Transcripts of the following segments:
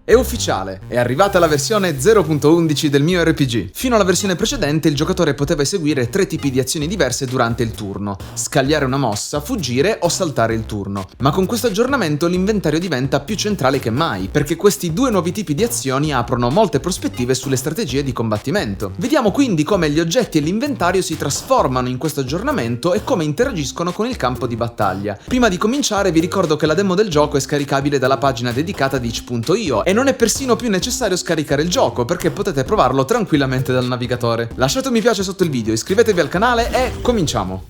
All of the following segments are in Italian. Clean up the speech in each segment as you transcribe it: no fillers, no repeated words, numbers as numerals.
È ufficiale, è arrivata la versione 0.11 del mio RPG. Fino alla versione precedente il giocatore poteva eseguire 3 tipi di azioni diverse durante il turno: scagliare una mossa, fuggire o saltare il turno. Ma con questo aggiornamento l'inventario diventa più centrale che mai, perché questi 2 nuovi tipi di azioni aprono molte prospettive sulle strategie di combattimento. Vediamo quindi come gli oggetti e l'inventario si trasformano in questo aggiornamento e come interagiscono con il campo di battaglia. Prima di cominciare vi ricordo che la demo del gioco è scaricabile dalla pagina dedicata di itch.io e non è persino più necessario scaricare il gioco, perché potete provarlo tranquillamente dal navigatore. Lasciate un mi piace sotto il video, iscrivetevi al canale e cominciamo!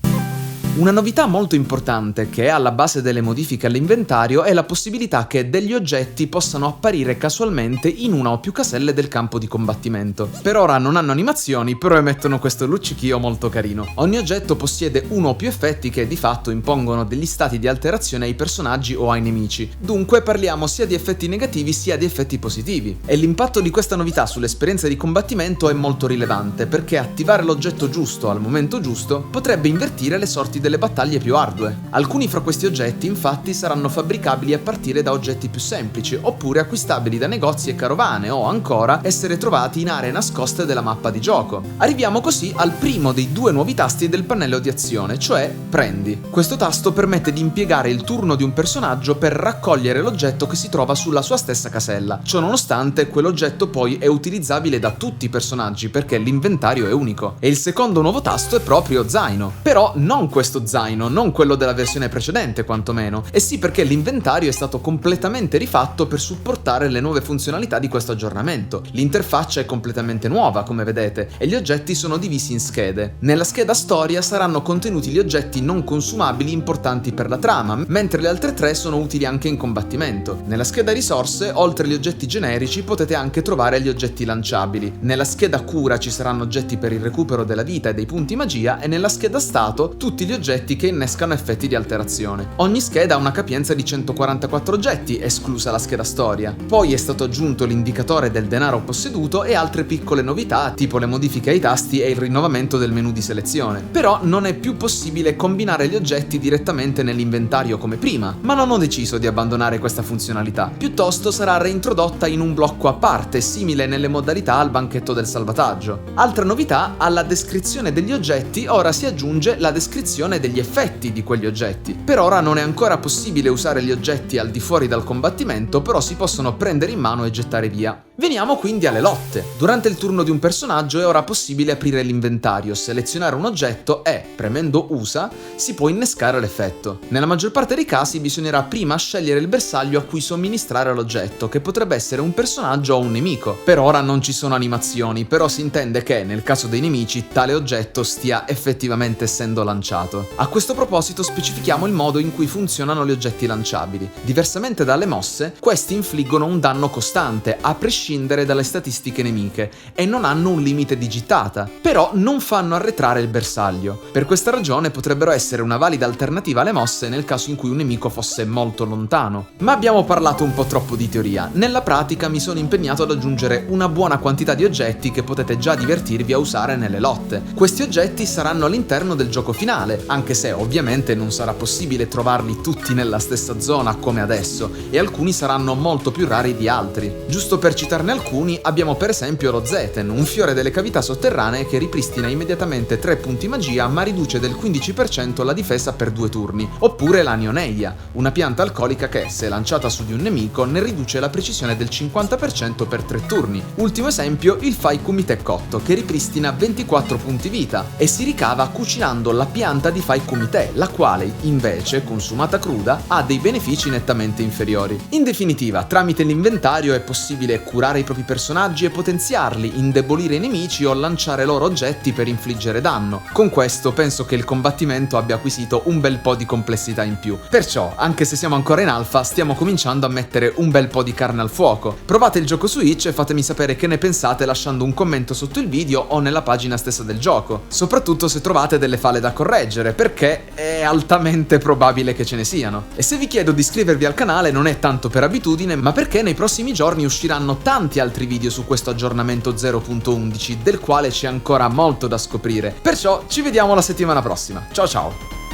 Una novità molto importante che è alla base delle modifiche all'inventario è la possibilità che degli oggetti possano apparire casualmente in una o più caselle del campo di combattimento. Per ora non hanno animazioni, però emettono questo luccichio molto carino. Ogni oggetto possiede uno o più effetti che di fatto impongono degli stati di alterazione ai personaggi o ai nemici. Dunque parliamo sia di effetti negativi sia di effetti positivi. E l'impatto di questa novità sull'esperienza di combattimento è molto rilevante, perché attivare l'oggetto giusto al momento giusto potrebbe invertire le sorti delle battaglie più ardue. Alcuni fra questi oggetti infatti saranno fabbricabili a partire da oggetti più semplici, oppure acquistabili da negozi e carovane, o ancora essere trovati in aree nascoste della mappa di gioco. Arriviamo così al primo dei 2 nuovi tasti del pannello di azione, cioè Prendi. Questo tasto permette di impiegare il turno di un personaggio per raccogliere l'oggetto che si trova sulla sua stessa casella. Ciò nonostante, quell'oggetto poi è utilizzabile da tutti i personaggi perché l'inventario è unico. E il secondo nuovo tasto è proprio Zaino. Però non questo zaino, non quello della versione precedente quantomeno. E sì, perché l'inventario è stato completamente rifatto per supportare le nuove funzionalità di questo aggiornamento. L'interfaccia è completamente nuova, come vedete, e gli oggetti sono divisi in schede. Nella scheda storia saranno contenuti gli oggetti non consumabili importanti per la trama, mentre le altre 3 sono utili anche in combattimento. Nella scheda risorse, oltre agli oggetti generici, potete anche trovare gli oggetti lanciabili. Nella scheda cura ci saranno oggetti per il recupero della vita e dei punti magia, e nella scheda stato tutti gli oggetti che innescano effetti di alterazione. Ogni scheda ha una capienza di 144 oggetti, esclusa la scheda storia. Poi è stato aggiunto l'indicatore del denaro posseduto e altre piccole novità, tipo le modifiche ai tasti e il rinnovamento del menu di selezione. Però non è più possibile combinare gli oggetti direttamente nell'inventario come prima, ma non ho deciso di abbandonare questa funzionalità. Piuttosto sarà reintrodotta in un blocco a parte, simile nelle modalità al banchetto del salvataggio. Altra novità: alla descrizione degli oggetti ora si aggiunge la descrizione degli effetti di quegli oggetti. Per ora non è ancora possibile usare gli oggetti al di fuori dal combattimento, però si possono prendere in mano e gettare via. Veniamo quindi alle lotte. Durante il turno di un personaggio è ora possibile aprire l'inventario, selezionare un oggetto e, premendo USA, si può innescare l'effetto. Nella maggior parte dei casi bisognerà prima scegliere il bersaglio a cui somministrare l'oggetto, che potrebbe essere un personaggio o un nemico. Per ora non ci sono animazioni, però si intende che, nel caso dei nemici, tale oggetto stia effettivamente essendo lanciato. A questo proposito specifichiamo il modo in cui funzionano gli oggetti lanciabili. Diversamente dalle mosse, questi infliggono un danno costante, a prescindere dalle statistiche nemiche, e non hanno un limite di gittata, però non fanno arretrare il bersaglio. Per questa ragione potrebbero essere una valida alternativa alle mosse nel caso in cui un nemico fosse molto lontano. Ma abbiamo parlato un po' troppo di teoria. Nella pratica mi sono impegnato ad aggiungere una buona quantità di oggetti che potete già divertirvi a usare nelle lotte. Questi oggetti saranno all'interno del gioco finale, anche se ovviamente non sarà possibile trovarli tutti nella stessa zona come adesso, e alcuni saranno molto più rari di altri. Giusto per citarne alcuni, abbiamo per esempio lo Zeten, un fiore delle cavità sotterranee che ripristina immediatamente 3 punti magia ma riduce del 15% la difesa per 2 turni. Oppure la Nioneia, una pianta alcolica che, se lanciata su di un nemico, ne riduce la precisione del 50% per 3 turni. Ultimo esempio, il Fai Kumite cotto, che ripristina 24 punti vita e si ricava cucinando la pianta di Fai Kumite, la quale invece, consumata cruda, ha dei benefici nettamente inferiori. In definitiva, tramite l'inventario è possibile curare i propri personaggi e potenziarli, indebolire i nemici o lanciare loro oggetti per infliggere danno. Con questo penso che il combattimento abbia acquisito un bel po' di complessità in più. Perciò, anche se siamo ancora in alfa, stiamo cominciando a mettere un bel po' di carne al fuoco. Provate il gioco su Itch e fatemi sapere che ne pensate lasciando un commento sotto il video o nella pagina stessa del gioco. Soprattutto se trovate delle falle da correggere, perché è altamente probabile che ce ne siano. E se vi chiedo di iscrivervi al canale non è tanto per abitudine, ma perché nei prossimi giorni usciranno tanti altri video su questo aggiornamento 0.11, del quale c'è ancora molto da scoprire. Perciò ci vediamo la settimana prossima. Ciao ciao!